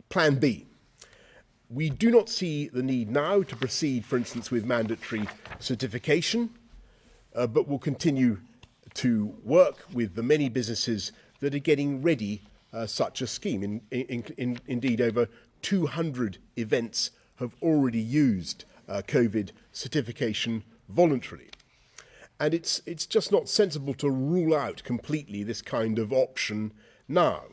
Plan B. We do not see the need now to proceed, for instance, with mandatory certification, but will continue to work with the many businesses that are getting ready such a scheme. Indeed, over 200 events have already used COVID certification voluntarily. And it's just not sensible to rule out completely this kind of option now,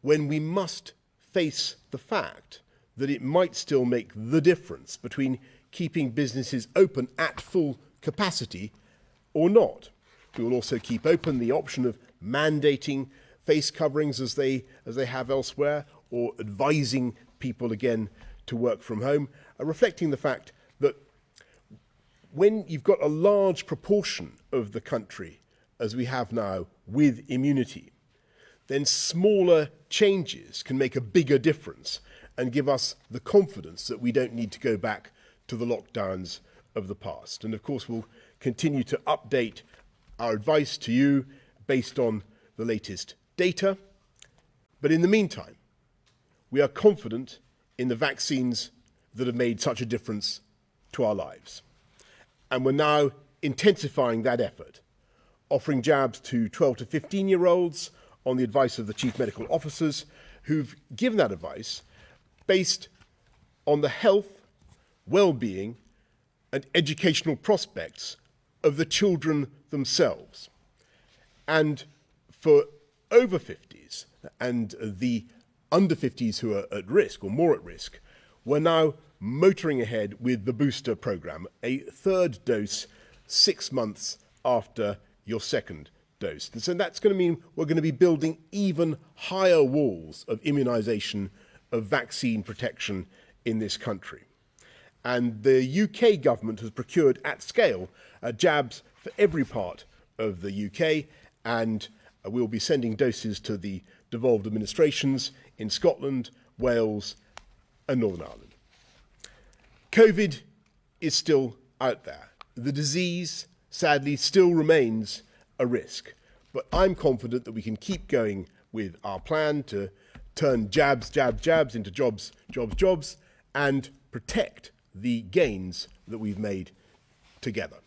when we must face the fact that it might still make the difference between keeping businesses open at full capacity or not. We will also keep open the option of mandating face coverings as they have elsewhere, or advising people again to work from home, reflecting the fact that when you've got a large proportion of the country, as we have now, with immunity, then smaller changes can make a bigger difference and give us the confidence that we don't need to go back to the lockdowns of the past. And of course, we'll continue to update our advice to you based on the latest data. But in the meantime, we are confident in the vaccines that have made such a difference to our lives. And we're now intensifying that effort, offering jabs to 12 to 15-year-olds on the advice of the chief medical officers who've given that advice based on the health, well-being and educational prospects of the children themselves. And for over 50s and the under 50s who are at risk or more at risk, we're now motoring ahead with the booster programme, a third dose 6 months after your second dose. And so that's going to mean we're going to be building even higher walls of immunisation, of vaccine protection in this country. And the UK government has procured at scale jabs for every part of the UK, and we'll be sending doses to the devolved administrations in Scotland, Wales and Northern Ireland. COVID is still out there. The disease, sadly, still remains a risk. But I'm confident that we can keep going with our plan to turn jabs into jobs, and protect the gains that we've made together.